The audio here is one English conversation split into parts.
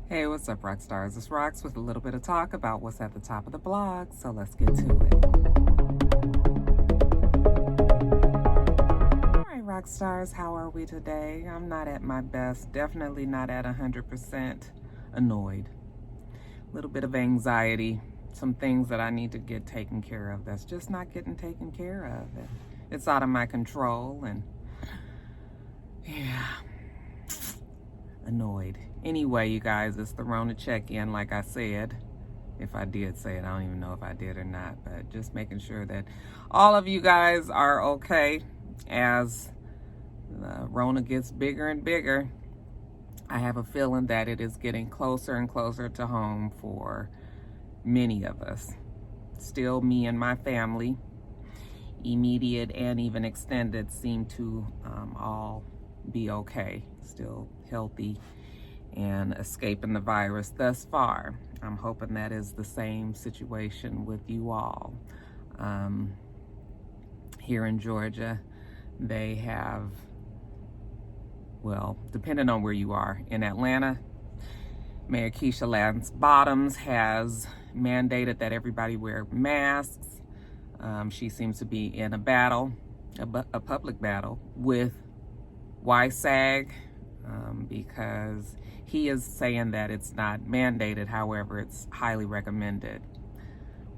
Hey, what's up, Roxstars? It's Rox with a little bit of talk about what's at the top of the blog, so let's get to it. All right, Roxstars, how are we today? I'm not at my best, definitely not at 100% annoyed. A little bit of anxiety, some things that I need to get taken care of that's just not getting taken care of. And it's out of my control, and yeah, annoyed. Anyway, you guys, it's the Rona check-in, like I said. If I did say it, I don't even know if I did or not, but just making sure that all of you guys are okay as the Rona gets bigger and bigger. I have a feeling that it is getting closer and closer to home for many of us. Still, me and my family, immediate and even extended, seem to all be okay, still healthy and escaping the virus thus far. I'm hoping that is the same situation with you all. Here in Georgia, they have, well, depending on where you are, in Atlanta, Mayor Keisha Lance Bottoms has mandated that everybody wear masks. She seems to be in a battle, a public battle with YSAG, because he is saying that it's not mandated, however, it's highly recommended.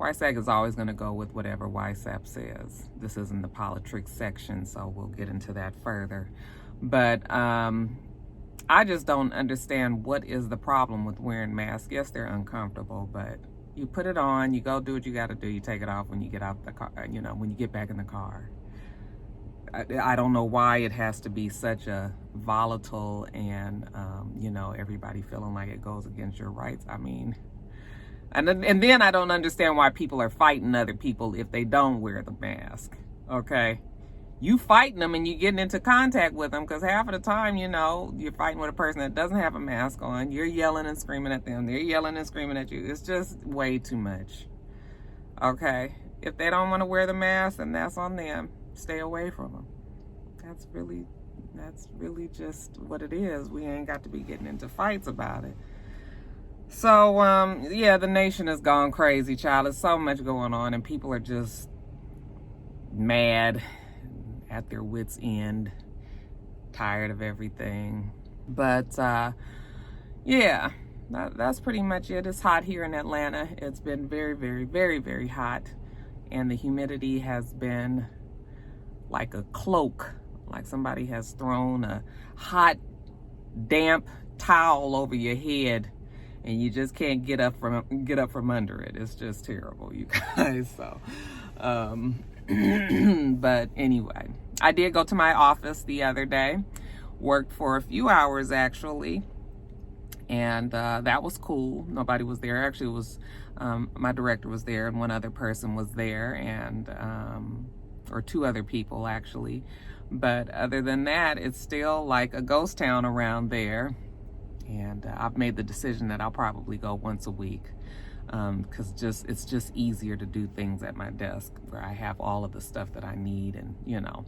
YSAG is always going to go with whatever YSAP says. This isn't the politics section, so we'll get into that further. But I just don't understand what is the problem with wearing masks. Yes, they're uncomfortable, but you put it on, you go do what you got to do, you take it off when you get out the car, you know, when you get back in the car. I don't know why it has to be such a volatile and, you know, everybody feeling like it goes against your rights. I mean, and then I don't understand why people are fighting other people if they don't wear the mask, okay? You fighting them and you getting into contact with them, because half of the time, you know, you're fighting with a person that doesn't have a mask on. You're yelling and screaming at them. They're yelling and screaming at you. It's just way too much, okay? If they don't want to wear the mask, then that's on them. Stay away from them. That's really just what it is. We ain't got to be getting into fights about it. So yeah, the nation has gone crazy, child. There's so much going on, and people are just mad, at their wits' end, tired of everything. But yeah, that's pretty much it. It's hot here in Atlanta. It's been very, very, very, very hot, and the humidity has been like a cloak, like somebody has thrown a hot, damp towel over your head, and you just can't get up from under it. It's just terrible, you guys. So, but anyway, I did go to my office the other day, worked for a few hours actually, and that was cool. Nobody was there. Actually, it was my director was there, and one other person was there, and or two other people actually. But other than that, it's still like a ghost town around there. And I've made the decision that I'll probably go once a week, because it's just easier to do things at my desk where I have all of the stuff that I need, and you know.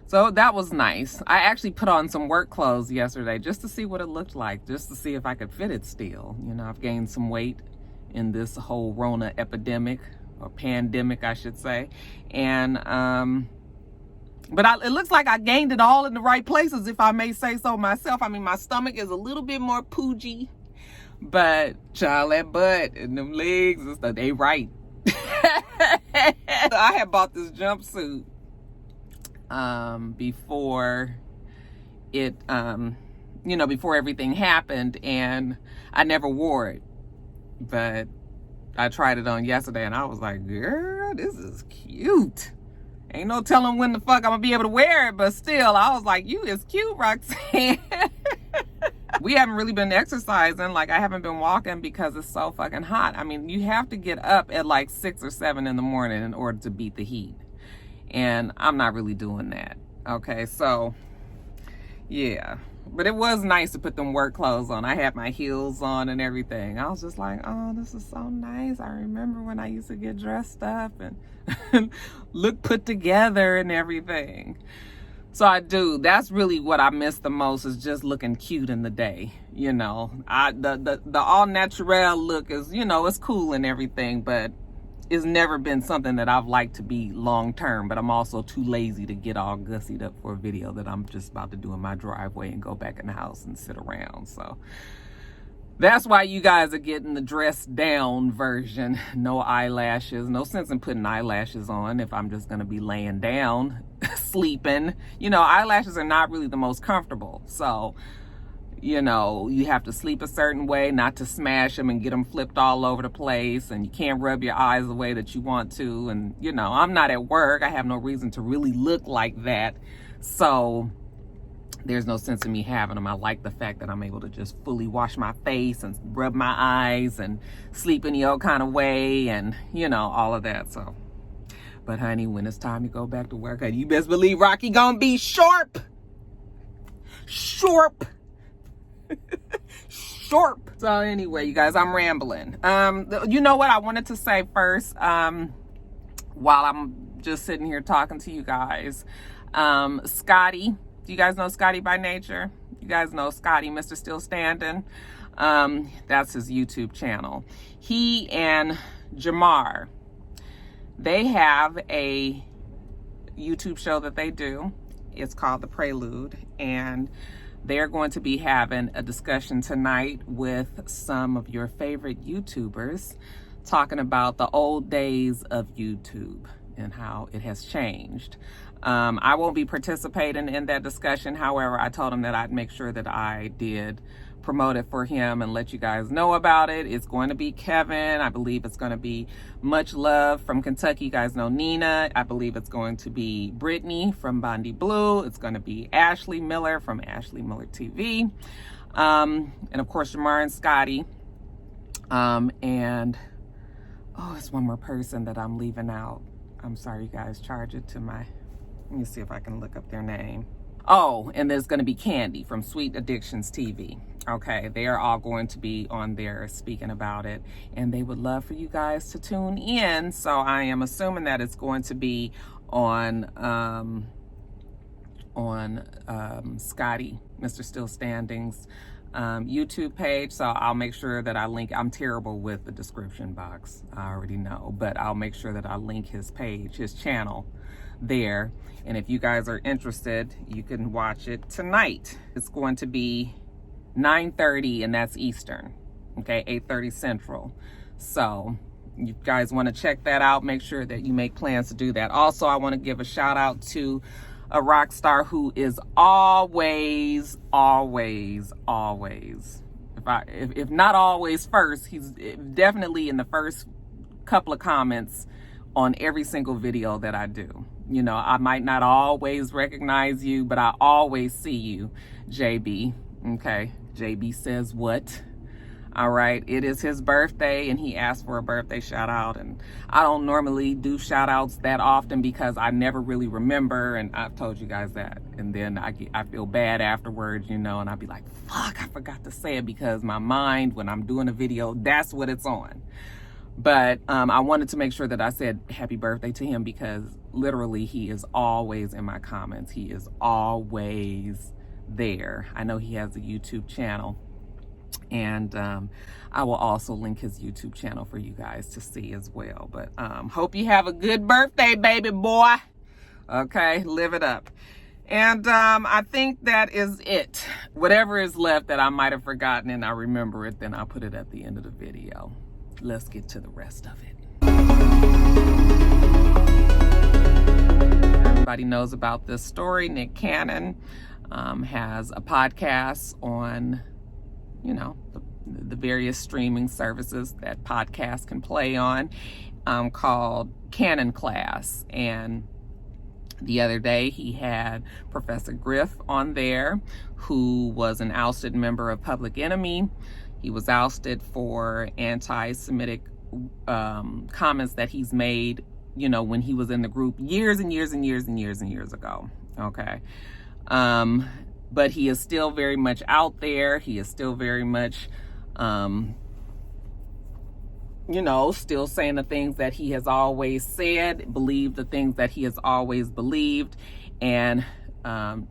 So that was nice. I actually put on some work clothes yesterday just to see what it looked like, just to see if I could fit it still. You know, I've gained some weight in this whole Rona epidemic, or pandemic, I should say. And but it looks like I gained it all in the right places, if I may say so myself. I mean, my stomach is a little bit more poojy, but child, that butt and them legs and stuff, they right. I had bought this jumpsuit before it, you know, before everything happened, and I never wore it, but I tried it on yesterday, and I was like, girl, this is cute. Ain't no telling when the fuck I'm gonna be able to wear it, but still, I was like, you is cute, Roxanne. We haven't really been exercising. Like, I haven't been walking because it's so fucking hot. I mean, you have to get up at like 6 or 7 in the morning in order to beat the heat. And I'm not really doing that. Okay, so yeah. But it was nice to put them work clothes on. I had my heels on and everything. I was just like, oh, this is so nice. I remember when I used to get dressed up and look put together and everything. So I do. That's really what I miss the most, is just looking cute in the day. You know, the all natural look is, you know, it's cool and everything, but it's never been something that I've liked to be long term. But I'm also too lazy to get all gussied up for a video that I'm just about to do in my driveway and go back in the house and sit around. So that's why you guys are getting the dressed down version. No eyelashes. No sense in putting eyelashes on if I'm just going to be laying down, sleeping. You know, eyelashes are not really the most comfortable. So, you know, you have to sleep a certain way, not to smash them and get them flipped all over the place. And you can't rub your eyes the way that you want to. And, you know, I'm not at work. I have no reason to really look like that. So there's no sense in me having them. I like the fact that I'm able to just fully wash my face and rub my eyes and sleep any old kind of way and, you know, all of that. So, but honey, when it's time to go back to work, you best believe Rocky gonna be sharp. Sharp. Sharp. So anyway, you guys, I'm rambling. You know what I wanted to say first, while I'm just sitting here talking to you guys, Scotty. Do you guys know Scotty by Nature? You guys know Scotty, Mr. Still Standing. That's his YouTube channel. He and Jamar, they have a YouTube show that they do. It's called The Prelude. And they're going to be having a discussion tonight with some of your favorite YouTubers, talking about the old days of YouTube and how it has changed. I won't be participating in that discussion. However, I told him that I'd make sure that I did promote it for him and let you guys know about it. It's going to be Kevin. I believe it's going to be Much Love from Kentucky. You guys know Nina. I believe it's going to be Brittany from Bondi Blue. It's going to be Ashley Miller from Ashley Miller TV. And of course, Jamar and Scotty. And, oh, it's one more person that I'm leaving out. I'm sorry, you guys. Charge it to my... Let me see if I can look up their name. Oh, and there's going to be Candy from Sweet Addictions TV. Okay, they are all going to be on there speaking about it, and they would love for you guys to tune in. So I am assuming that it's going to be on Scotty, Mr. Still Standing's YouTube page. So I'll make sure that I link. I'm terrible with the description box, I already know, but I'll make sure that I link his page, his channel there. And if you guys are interested, you can watch it tonight. It's going to be 9:30, and that's Eastern, okay, 8:30 Central. So you guys want to check that out, make sure that you make plans to do that. Also, I want to give a shout out to a rock star who is always, if not always first, he's definitely in the first couple of comments on every single video that I do. You know, I might not always recognize you, but I always see you, JB. Okay, JB says what? All right, it is his birthday, and he asked for a birthday shout out. And I don't normally do shout outs that often because I never really remember, and I've told you guys that. And then I feel bad afterwards, you know, and I'd be like, fuck, I forgot to say it, because my mind, when I'm doing a video, that's what it's on. But I wanted to make sure that I said happy birthday to him, because literally he is always in my comments. He is always there. I know he has a YouTube channel, and I will also link his YouTube channel for you guys to see as well. But hope you have a good birthday, baby boy. Okay, live it up. And I think that is it. Whatever is left that I might have forgotten and I remember it, then I'll put it at the end of the video. Let's get to the rest of it. Everybody knows about this story. Nick Cannon has a podcast on, you know, the various streaming services that podcasts can play on, called Cannon Class. And the other day he had Professor Griff on there, who was an ousted member of Public Enemy. He was ousted for anti-Semitic comments that he's made, you know, when he was in the group years ago. Okay. But he is still very much out there. He is still very much, you know, still saying the things that he has always said, believe the things that he has always believed. And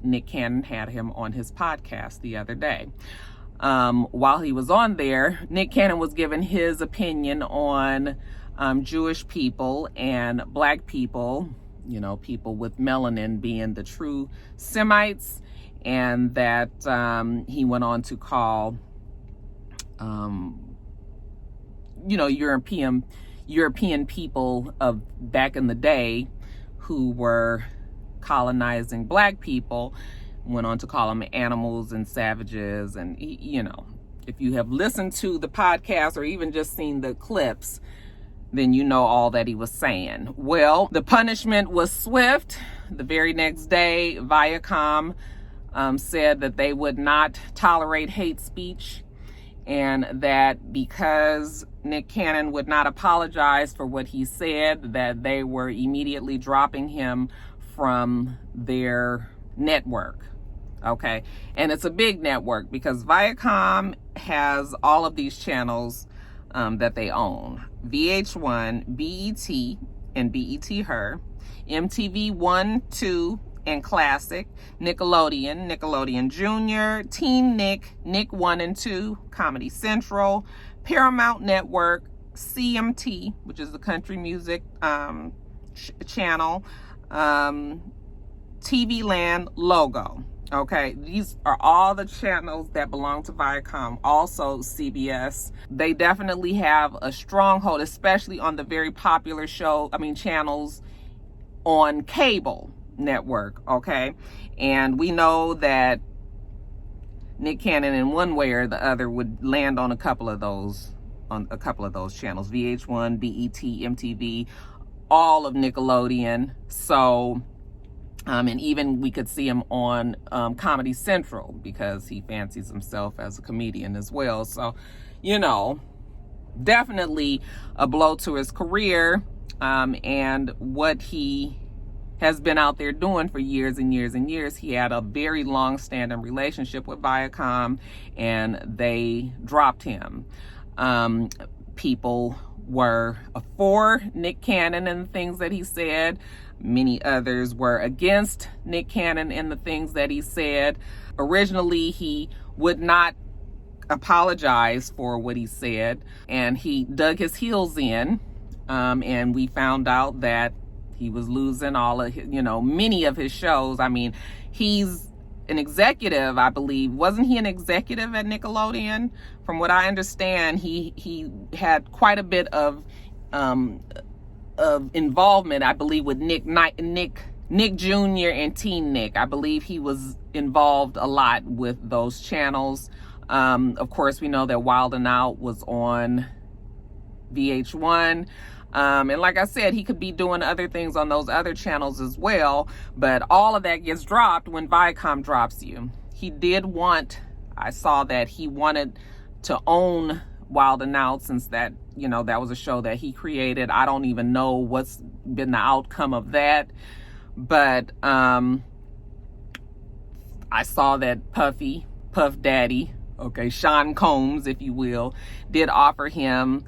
Nick Cannon had him on his podcast the other day. While he was on there, Nick Cannon was giving his opinion on Jewish people and black people, you know, people with melanin being the true Semites, and that he went on to call, you know, European people of back in the day who were colonizing black people, went on to call them animals and savages. And, you know, if you have listened to the podcast or even just seen the clips, then you know all that he was saying. Well, the punishment was swift. The very next day, Viacom said that they would not tolerate hate speech, and that because Nick Cannon would not apologize for what he said, that they were immediately dropping him from their network. Okay, and it's a big network because Viacom has all of these channels that they own: VH1, BET, and BET Her, MTV 1, 2, and Classic, Nickelodeon, Nickelodeon Junior, Teen Nick, Nick 1 and 2, Comedy Central, Paramount Network, CMT, which is the country music channel, TV Land, Logo. Okay, these are all the channels that belong to Viacom. Also CBS. They definitely have a stronghold, especially on the very popular channels on cable network. Okay, and we know that Nick Cannon in one way or the other would land on a couple of those channels: VH1, BET, MTV, all of Nickelodeon. So and even we could see him on Comedy Central because he fancies himself as a comedian as well. So, you know, definitely a blow to his career and what he has been out there doing for years and years and years. He had a very long-standing relationship with Viacom, and they dropped him. People were for Nick Cannon and the things that he said. Many others were against Nick Cannon and the things that he said. Originally, he would not apologize for what he said, and he dug his heels in, and we found out that he was losing all of his, many of his shows. I mean, he's an executive, I believe. Wasn't he an executive at Nickelodeon? From what I understand, he had quite a bit of involvement, I believe, with Nick Jr. and Teen Nick. I believe he was involved a lot with those channels. Of course, we know that Wild 'N Out was on VH1. And like I said, he could be doing other things on those other channels as well. But all of that gets dropped when Viacom drops you. I saw that he wanted to own Wild 'N Out, since that was a show that he created. I don't even know what's been the outcome of that. But I saw that Puff Daddy, Sean Combs, if you will, did offer him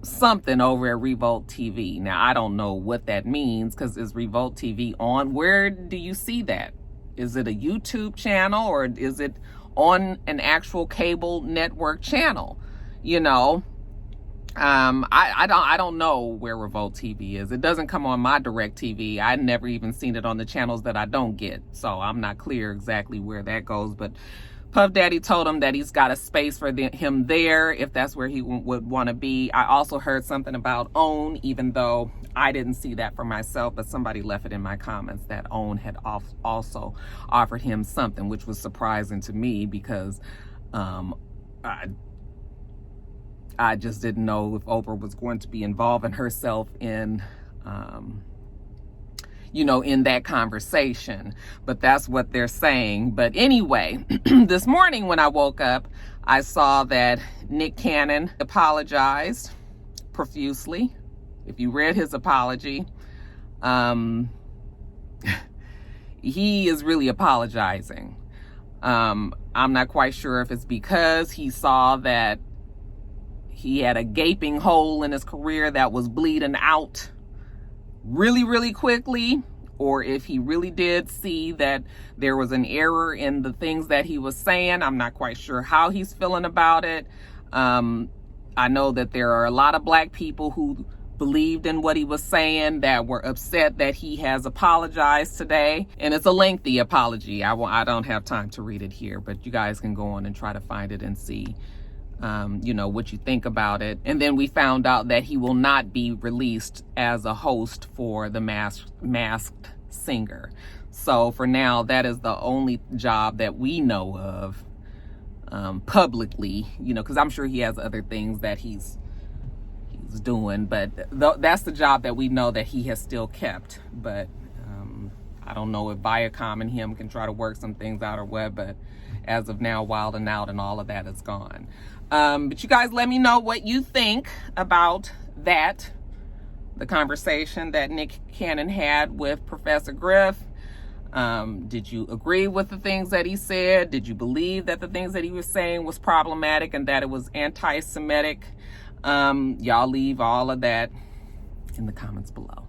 something over at Revolt TV. Now, I don't know what that means, because is Revolt TV on? Where do you see that? Is it a YouTube channel, or is it on an actual cable network channel? I don't know where Revolt TV is. It doesn't come on my direct TV. I never even seen it on the channels that I don't get, so I'm not clear exactly where that goes. But Puff Daddy told him that he's got a space for him there if that's where he would want to be. I also heard something about OWN, even though I didn't see that for myself, but somebody left it in my comments that OWN had also offered him something, which was surprising to me, because I just didn't know if Oprah was going to be involving herself in in that conversation. But that's what they're saying. But anyway, this morning when I woke up, I saw that Nick Cannon apologized profusely. If you read his apology, he is really apologizing. I'm not quite sure if it's because he saw that he had a gaping hole in his career that was bleeding out really, really quickly, or if he really did see that there was an error in the things that he was saying. I'm not quite sure how he's feeling about it. I know that there are a lot of Black people who believed in what he was saying that were upset that he has apologized today. And it's a lengthy apology. I don't have time to read it here, but you guys can go on and try to find it and see, you know, what you think about it. And then we found out that he will not be released as a host for the Masked Singer. So for now, that is the only job that we know of publicly, you know, because I'm sure he has other things that he's doing, but that's the job that we know that he has still kept. But I don't know if Viacom and him can try to work some things out or what, but as of now, Wild and Out and all of that is gone. But you guys let me know what you think about that, the conversation that Nick Cannon had with Professor Griff. Did you agree with the things that he said? Did you believe that the things that he was saying was problematic and that it was anti-Semitic? Y'all leave all of that in the comments below.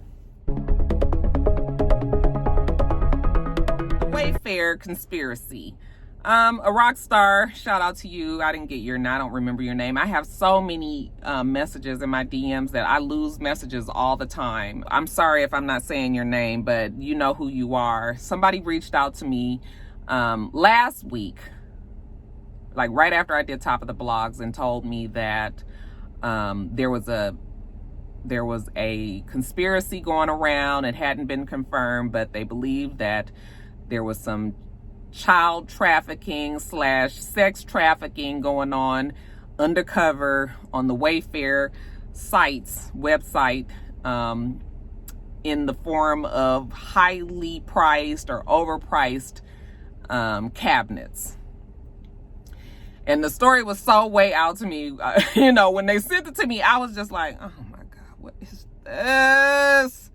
The Wayfair conspiracy. A rock star, shout out to you. I didn't get your name. I don't remember your name. I have so many messages in my DMs that I lose messages all the time. I'm sorry if I'm not saying your name, but you know who you are. Somebody reached out to me last week, like right after I did Top of the Blogs, and told me that there was a conspiracy going around. It hadn't been confirmed, but they believed that there was some child trafficking / sex trafficking going on undercover on the Wayfair website, in the form of highly priced or overpriced cabinets. And the story was so way out to me. You know, when they sent it to me, I was just like, oh my God, what is this?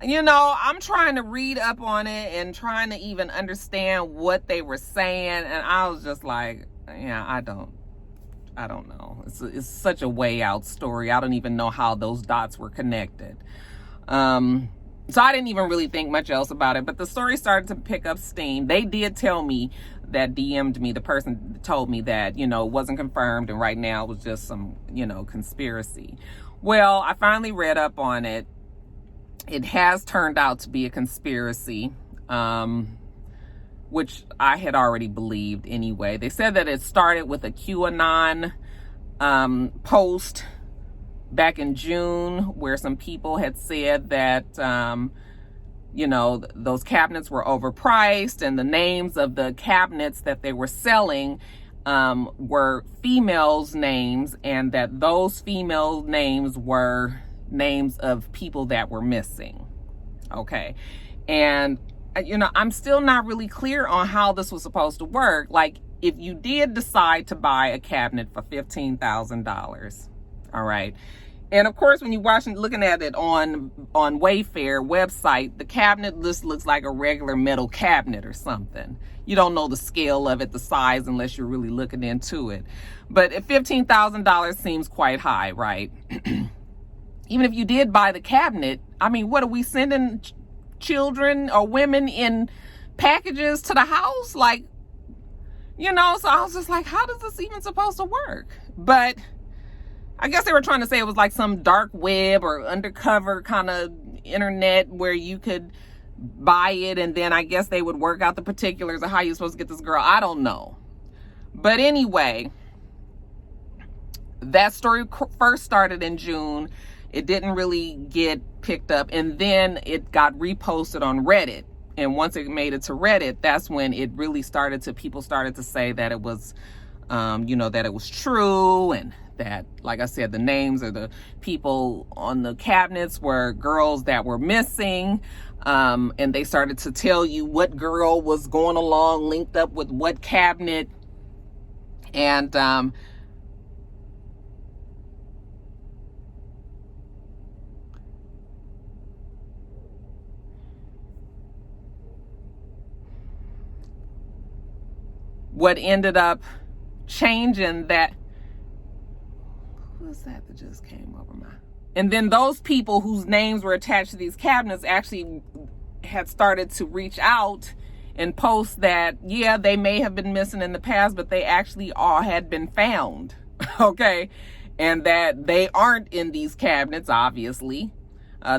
You know, I'm trying to read up on it and trying to even understand what they were saying. And I was just like, yeah, I don't know. It's such a way out story. I don't even know how those dots were connected. So I didn't even really think much else about it, but the story started to pick up steam. They did tell me, that DM'd me, the person told me that, you know, it wasn't confirmed and right now it was just some, you know, conspiracy. Well, I finally read up on it. It has turned out to be a conspiracy, which I had already believed anyway. They said that it started with a QAnon post back in June, where some people had said that, you know, those cabinets were overpriced, and the names of the cabinets that they were selling were females' names, and that those female names were names of people that were missing. Okay. And, you know, I'm still not really clear on how this was supposed to work. Like, if you did decide to buy a cabinet for $15,000, all right. And of course, when you're looking at it on Wayfair website, the cabinet looks like a regular metal cabinet or something. You don't know the scale of it, the size, unless you're really looking into it. But at $15,000 seems quite high, right? Even if you did buy the cabinet, I mean, what are we sending children or women in packages to the house? Like, you know, so I was just like, how is this even supposed to work? But I guess they were trying to say it was like some dark web or undercover kind of internet where you could buy it, and then I guess they would work out the particulars of how you're supposed to get this girl. I don't know. But anyway, that story first started in June. It didn't really get picked up, and then it got reposted on Reddit. And once it made it to Reddit, that's when it really people started to say that it was, you know, that it was true, and that, like I said, the names of the people on the cabinets were girls that were missing. And they started to tell you what girl was going along, linked up with what cabinet. And, what ended up changing that, who was that just came over my, and then those people whose names were attached to these cabinets actually had started to reach out and post that, yeah, they may have been missing in the past, but they actually all had been found. Okay. And that they aren't in these cabinets, obviously.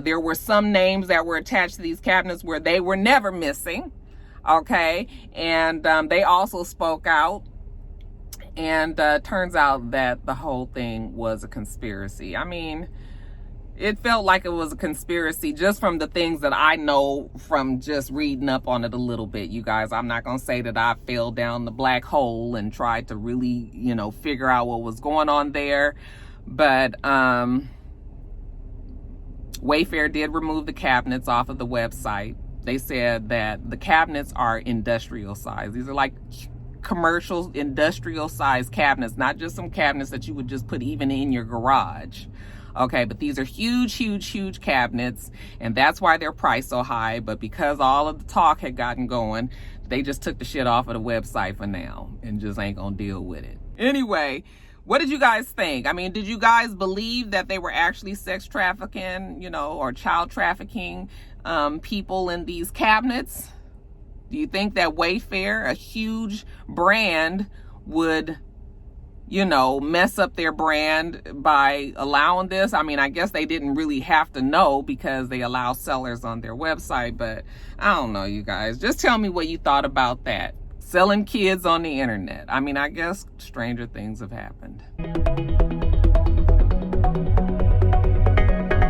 There were some names that were attached to these cabinets where they were never missing. Okay. And they also spoke out. And turns out that the whole thing was a conspiracy. I mean, it felt like it was a conspiracy just from the things that I know from just reading up on it a little bit, you guys. I'm not going to say that I fell down the black hole and tried to really, you know, figure out what was going on there. But Wayfair did remove the cabinets off of the website. They said that the cabinets are industrial size. These are like commercial, industrial size cabinets, not just some cabinets that you would just put even in your garage. Okay, but these are huge, huge, huge cabinets, and that's why they're priced so high. But because all of the talk had gotten going, they just took the shit off of the website for now and just ain't gonna deal with it. Anyway, what did you guys think? I mean, did you guys believe that they were actually sex trafficking, you know, or child trafficking people in these cabinets? Do you think that Wayfair, a huge brand, would, you know, mess up their brand by allowing this? I mean, I guess they didn't really have to know because they allow sellers on their website, but I don't know, you guys. Just tell me what you thought about that. Selling kids on the internet. I mean, I guess stranger things have happened.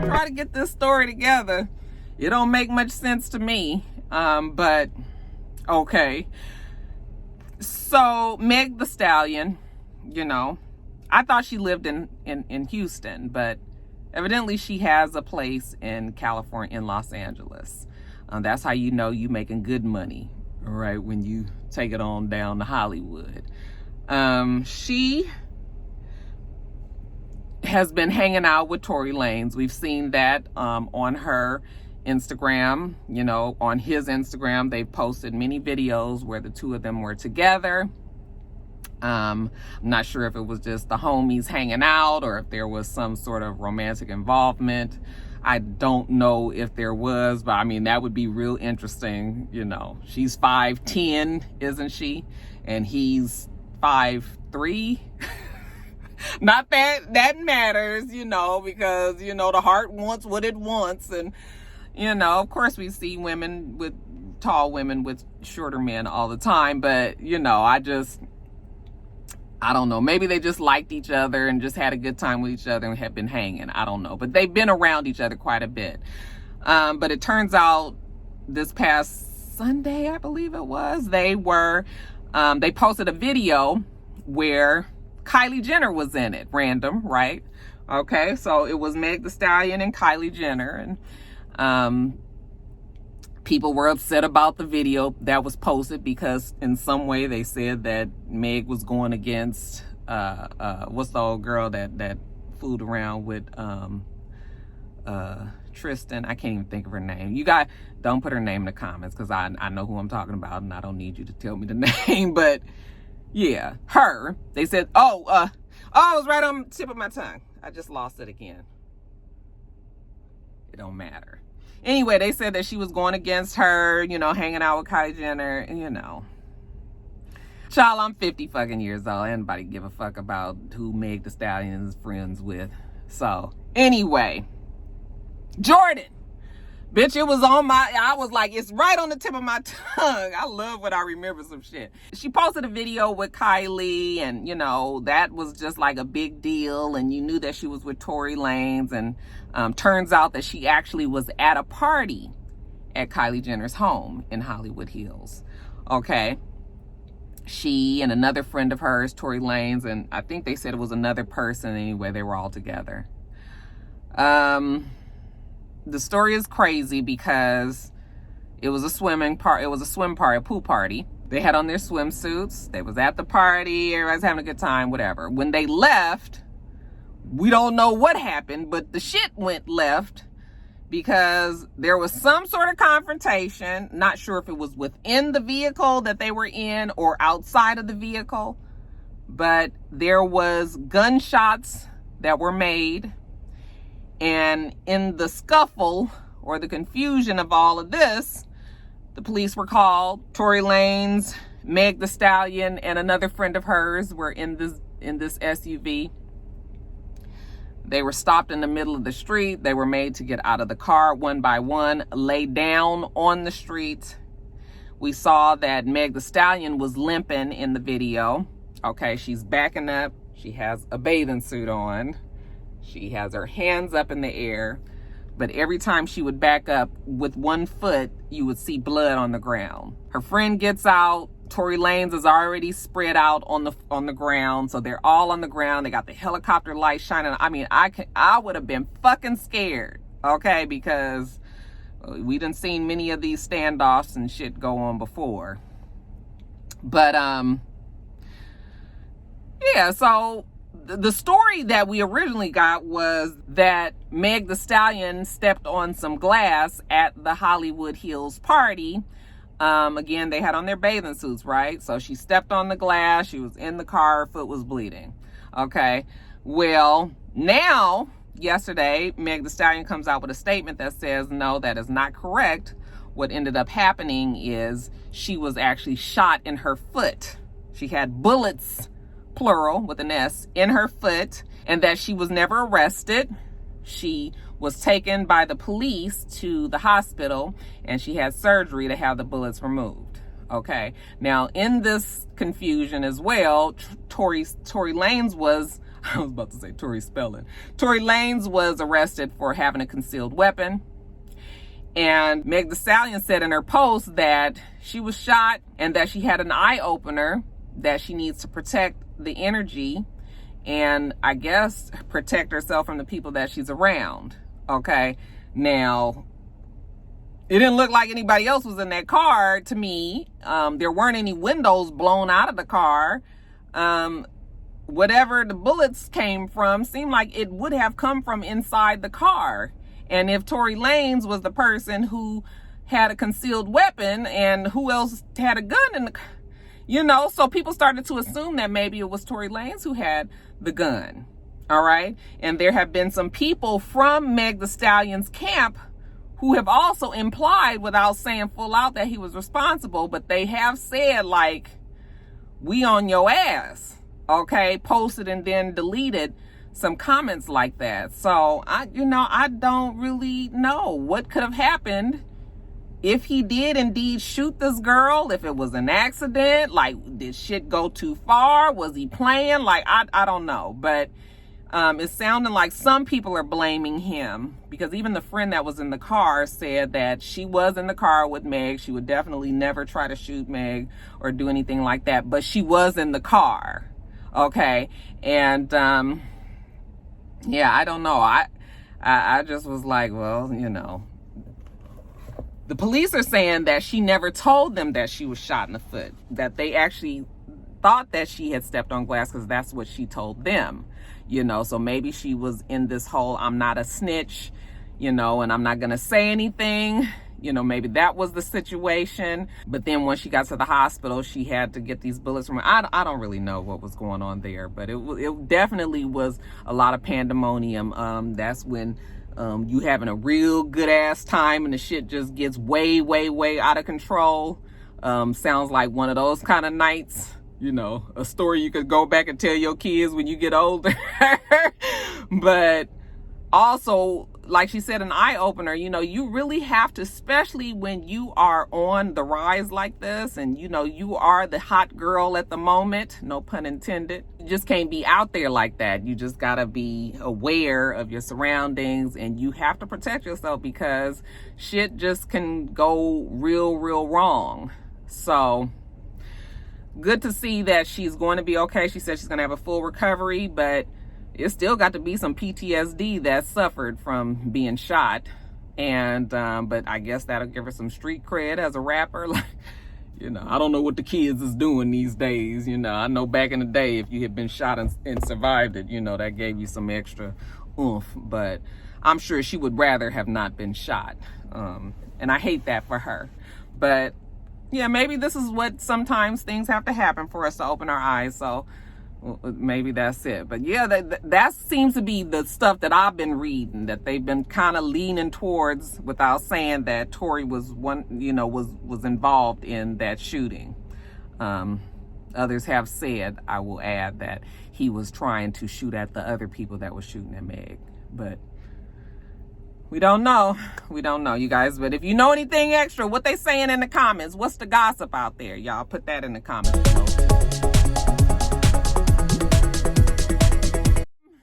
Try to get this story together. It don't make much sense to me, but okay. So Meg Thee Stallion, you know, I thought she lived in Houston, but evidently she has a place in California, in Los Angeles. That's how you know you making good money, all right, when you take it on down to Hollywood. She has been hanging out with Tory Lanez. We've seen that on her Instagram. You know, on his Instagram, they've posted many videos where the two of them were together. I'm not sure if it was just the homies hanging out or if there was some sort of romantic involvement. I don't know if there was, but I mean, that would be real interesting. You know, she's 5'10", isn't she? And he's 5'3". Not that that matters, you know, because, you know, the heart wants what it wants. And, you know, of course we see women with tall women with shorter men all the time. But, you know, I don't know. Maybe they just liked each other and just had a good time with each other and have been hanging. I don't know. But they've been around each other quite a bit. But it turns out this past Sunday, I believe it was, they posted a video where Kylie Jenner was in it. Random, right? Okay, so it was Meg Thee Stallion and Kylie Jenner. And people were upset about the video that was posted because in some way they said that Meg was going against what's the old girl that fooled around with Tristan. I can't even think of her name. You guys don't put her name in the comments because I know who I'm talking about and I don't need you to tell me the name. But yeah, her. They said, it was right on the tip of my tongue. I just lost it again. It don't matter. Anyway, they said that she was going against her, you know, hanging out with Kylie Jenner, and, you know. Child, I'm 50 fucking years old. Anybody give a fuck about who Meg Thee Stallion is friends with. So, anyway. Jordan. Bitch, it was I was like, it's right on the tip of my tongue. I love when I remember some shit. She posted a video with Kylie, and, you know, that was just like a big deal, and you knew that she was with Tory Lanez, and turns out that she actually was at a party at Kylie Jenner's home in Hollywood Hills. Okay. She and another friend of hers, Tory Lanez, and I think they said it was another person. Anyway, they were all together. The story is crazy because it was a a pool party. They had on their swimsuits. They was at the party. Everybody's having a good time, whatever. When they left, we don't know what happened, but the shit went left because there was some sort of confrontation. Not sure if it was within the vehicle that they were in or outside of the vehicle, but there was gunshots that were made. And in the scuffle or the confusion of all of this, the police were called. Tory Lanez, Meg Thee Stallion, and another friend of hers were in this SUV. They were stopped in the middle of the street. They were made to get out of the car one by one, lay down on the street. We saw that Meg Thee Stallion was limping in the video. Okay, she's backing up. She has a bathing suit on. She has her hands up in the air. But every time she would back up with one foot, you would see blood on the ground. Her friend gets out. Tory Lanez is already spread out on the ground. So they're all on the ground. They got the helicopter light shining. I mean, I would have been fucking scared, okay? Because we done seen many of these standoffs and shit go on before. But, yeah, so the story that we originally got was that Meg Thee Stallion stepped on some glass at the Hollywood Hills party. Again, they had on their bathing suits, right? So she stepped on the glass. She was in the car. Her foot was bleeding. Okay. Well, now, yesterday, Meg Thee Stallion comes out with a statement that says, no, that is not correct. What ended up happening is she was actually shot in her foot. She had bullets, plural with an S, in her foot, and that she was never arrested. She was taken by the police to the hospital, and she had surgery to have the bullets removed. Okay. Now, in this confusion as well, Tory Lanez was, I was about to say Tory Spelling. Tory Lanez was arrested for having a concealed weapon. And Meg Thee Stallion said in her post that she was shot and that she had an eye opener, that she needs to protect the energy and I guess protect herself from the people that she's around. Okay. Now, it didn't look like anybody else was in that car to me. There weren't any windows blown out of the car. Whatever the bullets came from seemed like it would have come from inside the car. And if Tory Lanez was the person who had a concealed weapon, and who else had a gun in the car, you know, so people started to assume that maybe it was Tory Lanez who had the gun. All right. And there have been some people from Meg Thee Stallion's camp who have also implied, without saying full out, that he was responsible, but they have said, like, we on your ass. Okay. Posted and then deleted some comments like that. So I don't really know what could have happened if he did indeed shoot this girl, if it was an accident. Like, did shit go too far? Was he playing? Like, I don't know. But it's sounding like some people are blaming him, because even the friend that was in the car said that she was in the car with Meg. She would definitely never try to shoot Meg or do anything like that, but she was in the car. Okay. And yeah, I don't know. I just was like, well, you know. The police are saying that she never told them that she was shot in the foot, that they actually thought that she had stepped on glass because that's what she told them, you know. So maybe she was in this whole, I'm not a snitch, you know, and I'm not going to say anything. You know, maybe that was the situation. But then when she got to the hospital, she had to get these bullets from her. I don't really know what was going on there, but it definitely was a lot of pandemonium. That's when you having a real good ass time and the shit just gets way, way, way out of control. Sounds like one of those kind of nights, you know, a story you could go back and tell your kids when you get older. But also, like she said, an eye opener, you know, you really have to, especially when you are on the rise like this and, you know, you are the hot girl at the moment, no pun intended. You just can't be out there like that. You just got to be aware of your surroundings, and you have to protect yourself because shit just can go real, real wrong. So good to see that she's going to be okay. She said she's going to have a full recovery, but it's still got to be some PTSD that suffered from being shot. And, but I guess that'll give her some street cred as a rapper. Like, you know, I don't know what the kids is doing these days. You know, I know back in the day, if you had been shot and survived it, you know, that gave you some extra oomph. But I'm sure she would rather have not been shot. And I hate that for her. But yeah, maybe this is what sometimes things have to happen for us to open our eyes. So maybe that's it. But yeah, that seems to be the stuff that I've been reading, that they've been kind of leaning towards, without saying that Tory was was involved in that shooting. Others have said, I will add, that he was trying to shoot at the other people that were shooting at Meg. But we don't know. We don't know, you guys. But if you know anything extra, what they saying in the comments, what's the gossip out there? Y'all put that in the comments below.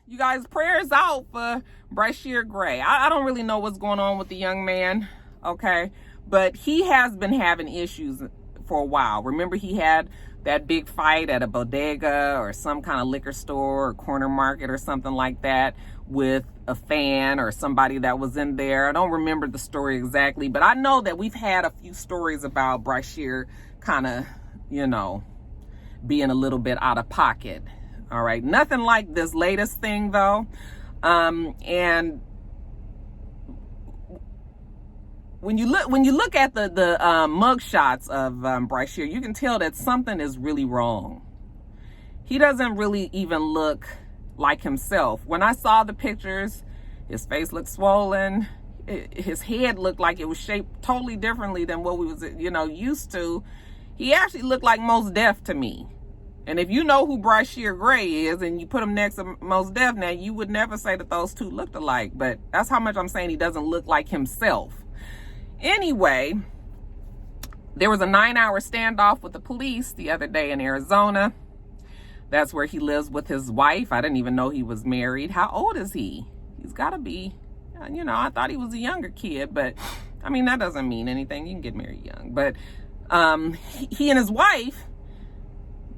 You guys, prayers out for Bryshere Gray. I don't really know what's going on with the young man, okay? But he has been having issues for a while. Remember, he had that big fight at a bodega or some kind of liquor store or corner market or something like that with a fan or somebody that was in there. I don't remember the story exactly, but I know that we've had a few stories about Bryshere kind of, being a little bit out of pocket. All right, nothing like this latest thing though. And when you look at the mug shots of Bryshere, you can tell that something is really wrong. He doesn't really even look like himself. When I saw the pictures, his face looked swollen. His head looked like it was shaped totally differently than what we was used to. He actually looked like Mos Def to me. And if you know who Bryshere Gray is and you put him next to Mos Def now, you would never say that those two looked alike. But that's how much I'm saying he doesn't look like himself. Anyway, there was a 9-hour standoff with the police the other day in Arizona. That's where he lives with his wife. I didn't even know he was married. How old is he? He's got to be, I thought he was a younger kid, but I mean, that doesn't mean anything. You can get married young. But he and his wife,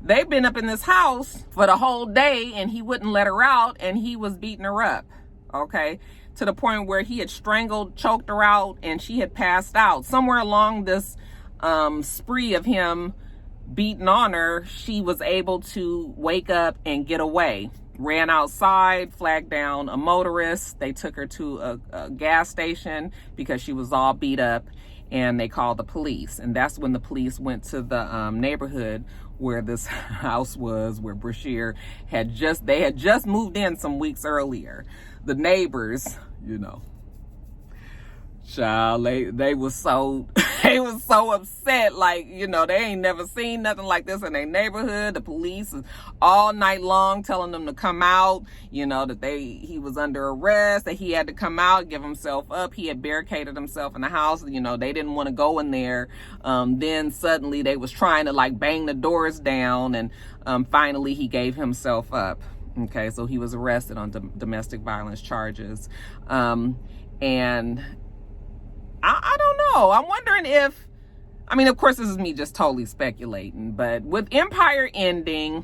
they've been up in this house for the whole day and he wouldn't let her out and he was beating her up, okay? To the point where he had strangled, choked her out, and she had passed out. Somewhere along this spree of him beating on her, she was able to wake up and get away. Ran outside, flagged down a motorist. They took her to a gas station because she was all beat up, and they called the police. And that's when the police went to the neighborhood where this house was, where Bryshere had just moved in some weeks earlier. The neighbors, child, they was so upset, like, they ain't never seen nothing like this in their neighborhood. The police is all night long telling them to come out, that he was under arrest, that he had to come out, give himself up. He had barricaded himself in the house. They didn't want to go in there. Then suddenly they was trying to like bang the doors down, and finally he gave himself up. Okay, so he was arrested on domestic violence charges. And I don't know. I'm wondering if, of course, this is me just totally speculating, but with Empire ending,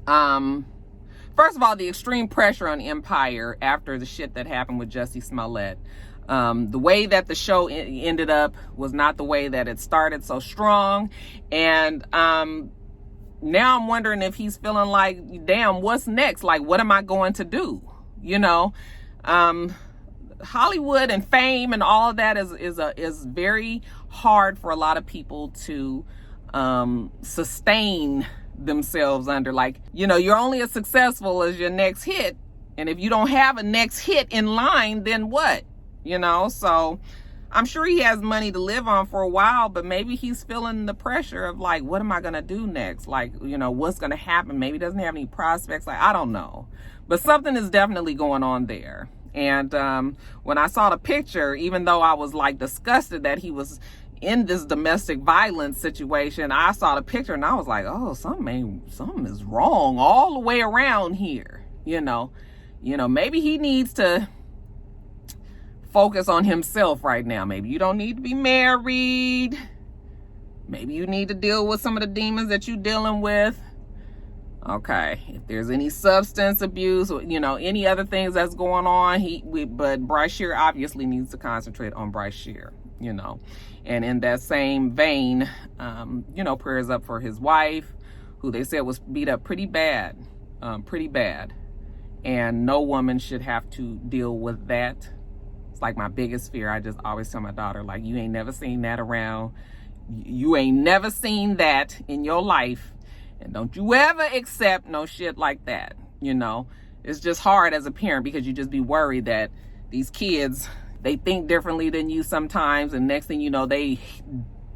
first of all, the extreme pressure on Empire after the shit that happened with Jussie Smollett, the way that the show ended up was not the way that it started, so strong. And, now I'm wondering if he's feeling like, damn, what's next? Like, what am I going to do? Hollywood and fame and all of that is very hard for a lot of people to sustain themselves under. Like, you're only as successful as your next hit. And if you don't have a next hit in line, then what? So I'm sure he has money to live on for a while, but maybe he's feeling the pressure of like, what am I going to do next? Like, what's going to happen? Maybe he doesn't have any prospects. Like, I don't know. But something is definitely going on there. And when I saw the picture, even though I was like disgusted that he was in this domestic violence situation, I saw the picture and I was like, oh, something is wrong all the way around here. Maybe he needs to focus on himself right now. Maybe you don't need to be married. Maybe you need to deal with some of the demons that you're dealing with. Okay, if there's any substance abuse or any other things that's going on, but Bryshere obviously needs to concentrate on Bryshere, And in that same vein, prayers up for his wife, who they said was beat up pretty bad. And no woman should have to deal with that. It's like my biggest fear. I just always tell my daughter, like, you ain't never seen that around. You ain't never seen that in your life. And don't you ever accept no shit like that, you know. It's just hard as a parent because you just be worried that these kids, they think differently than you sometimes, and next thing you know, they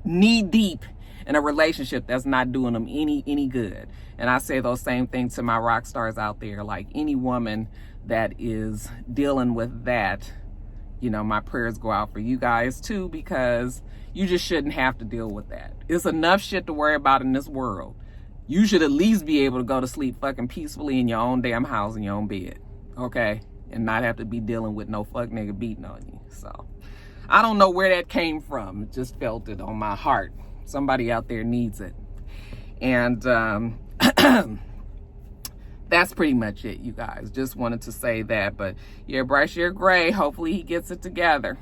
knee deep in a relationship that's not doing them any good. And I say those same things to my rock stars out there. Like, any woman that is dealing with that, you know, my prayers go out for you guys too, because you just shouldn't have to deal with that. It's enough shit to worry about in this world. You should at least be able to go to sleep fucking peacefully in your own damn house, in your own bed, okay? And not have to be dealing with no fuck nigga beating on you. So I don't know where that came from. Just felt it on my heart. Somebody out there needs it. And that's pretty much it, you guys. Just wanted to say that. But yeah, Bryshere Gray, hopefully he gets it together.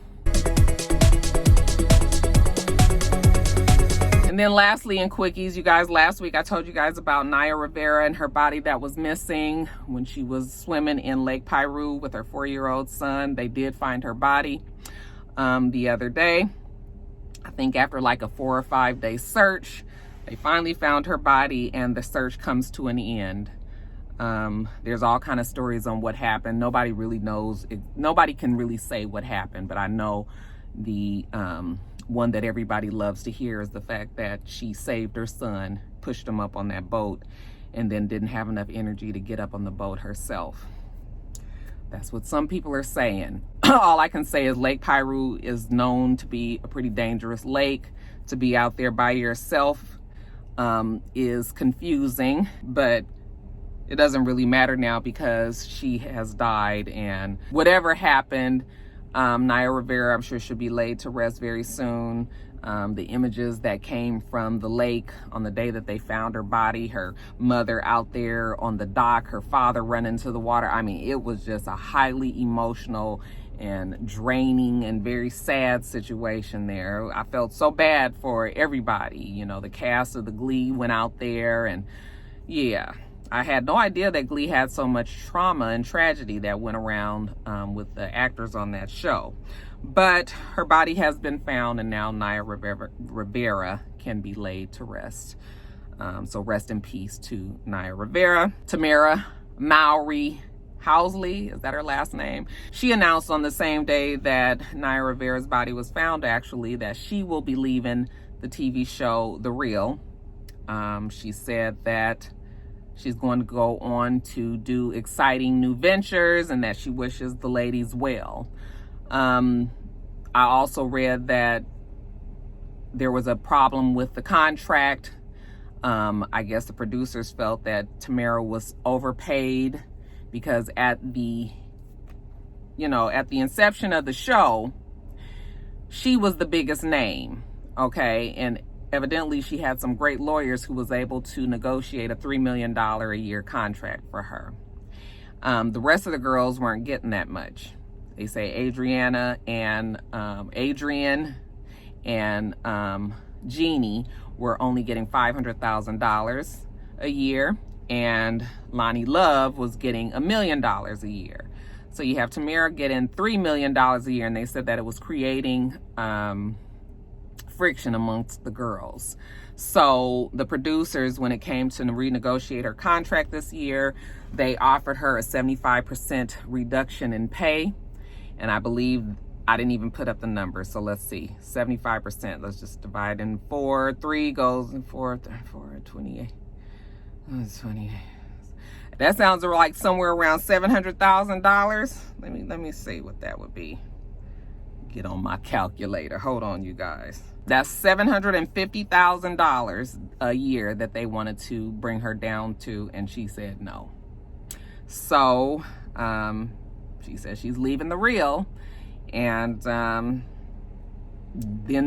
And then lastly, in quickies, you guys, last week I told you guys about Naya Rivera and her body that was missing when she was swimming in Lake Piru with her 4-year-old son. They did find her body the other day. I think after like a 4 or 5 day search, they finally found her body, and the search comes to an end. There's all kind of stories on what happened. Nobody really knows. Nobody can really say what happened, but I know the one that everybody loves to hear is the fact that she saved her son, pushed him up on that boat, and then didn't have enough energy to get up on the boat herself. That's what some people are saying. All I can say is Lake Piru is known to be a pretty dangerous lake. To be out there by yourself is confusing, but it doesn't really matter now because she has died, and whatever happened, Naya Rivera, I'm sure, should be laid to rest very soon. The images that came from the lake on the day that they found her body, her mother out there on the dock, her father running into the water. I mean, it was just a highly emotional and draining and very sad situation there. I felt so bad for everybody. You know, the cast of the Glee went out there, and yeah, I had no idea that Glee had so much trauma and tragedy that went around with the actors on that show. But her body has been found, and now Naya Rivera can be laid to rest. So rest in peace to Naya Rivera. Tamara Mowry Housley, is that her last name? She announced on the same day that Naya Rivera's body was found, actually, that she will be leaving the TV show The Real. She said that she's going to go on to do exciting new ventures and that she wishes the ladies well. I also read that there was a problem with the contract. I guess the producers felt that Tamara was overpaid because at the inception of the show, she was the biggest name, okay? And evidently she had some great lawyers who was able to negotiate a $3 million a year contract for her. The rest of the girls weren't getting that much. They say Adrian and Jeannie were only getting $500,000 a year, and Lonnie Love was getting $1 million a year. So you have Tamara getting $3 million a year, and they said that it was creating friction amongst the girls. So the producers, when it came to renegotiate her contract this year, they offered her a 75% reduction in pay. And I believe, I didn't even put up the number, so let's see, 75%, let's just divide in 4, 3 goes in 4, 28, 28. That sounds like somewhere around $700,000. Let me see what that would be. Get on my calculator, hold on, you guys. That's $750,000 a year that they wanted to bring her down to, and she said no. So, she says she's leaving The Real, and then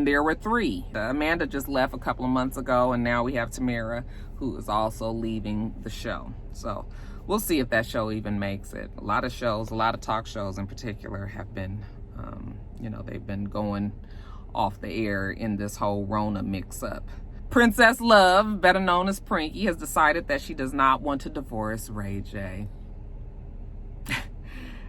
there were 3. Amanda just left a couple of months ago, and now we have Tamara, who is also leaving the show. So we'll see if that show even makes it. A lot of shows, a lot of talk shows in particular, have been, they've been going off the air in this whole Rona mix-up. Princess Love, better known as Prinky, has decided that she does not want to divorce Ray J.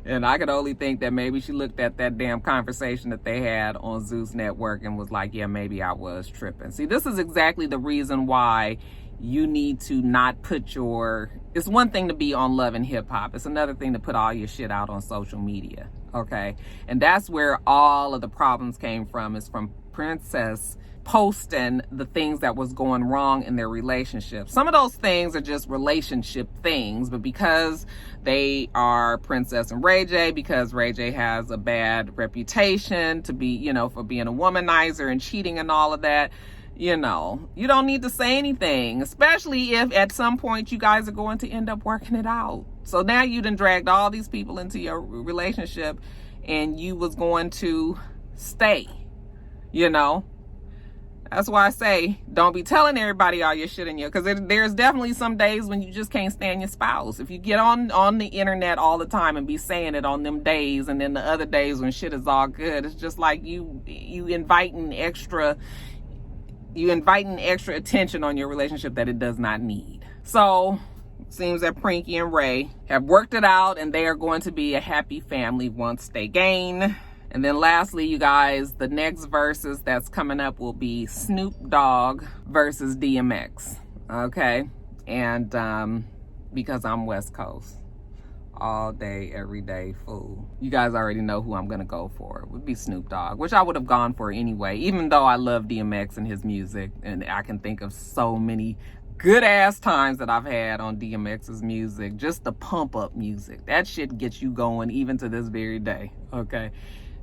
And I could only think that maybe she looked at that damn conversation that they had on Zeus Network and was like, yeah, maybe I was tripping. See, this is exactly the reason why you need to not put your, it's one thing to be on Love and Hip Hop. It's another thing to put all your shit out on social media, okay? And that's where all of the problems came from, is from Princess posting the things that was going wrong in their relationship. Some of those things are just relationship things, but because they are Princess and Ray J, because Ray J has a bad reputation to be, you know, for being a womanizer and cheating and all of that, you know, you don't need to say anything, especially if at some point you guys are going to end up working it out. So now you done dragged all these people into your relationship and you was going to stay, you know. That's why I say, don't be telling everybody all your shit in your, because there's definitely some days when you just can't stand your spouse. If you get on the internet all the time and be saying it on them days, and then the other days when shit is all good, it's just like you inviting extra attention on your relationship that it does not need. So seems that Prinky and Ray have worked it out, and they are going to be a happy family once they gain. And then lastly, you guys, the next verses that's coming up will be Snoop Dogg versus DMX, okay? And because I'm West Coast, all day, every day, fool. You guys already know who I'm gonna go for. It would be Snoop Dogg, which I would have gone for anyway, even though I love DMX and his music, and I can think of so many good ass times that I've had on DMX's music, just the pump up music. That shit gets you going even to this very day, okay?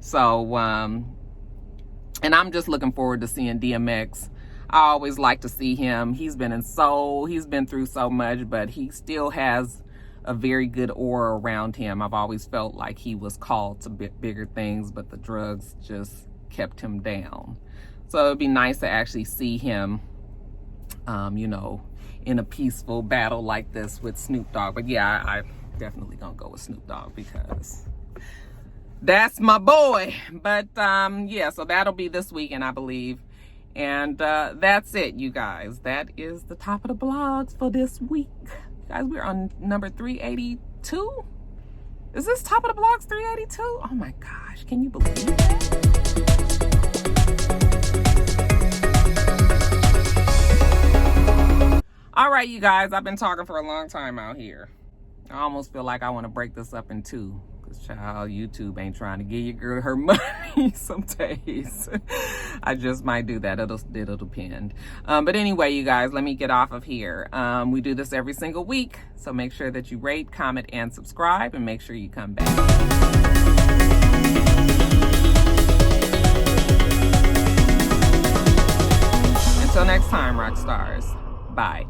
So, and I'm just looking forward to seeing DMX. I always like to see him. He's been through so much, but he still has a very good aura around him. I've always felt like he was called to bigger things, but the drugs just kept him down. So it'd be nice to actually see him, you know, in a peaceful battle like this with Snoop Dogg. But yeah, I definitely gonna go with Snoop Dogg because that's my boy. But yeah, so that'll be this weekend, I believe. And that's it, you guys. That is the top of the blogs for this week. Guys, we're on number 382. Is this top of the blogs 382? Oh my gosh, can you believe that? All right, you guys, I've been talking for a long time out here. I almost feel like I want to break this up in two. Child, YouTube ain't trying to give your girl her money some days. I just might do that. It'll depend. But anyway, you guys, let me get off of here. We do this every single week, so make sure that you rate, comment, and subscribe, and make sure you come back. Until next time, Roxstars. Bye.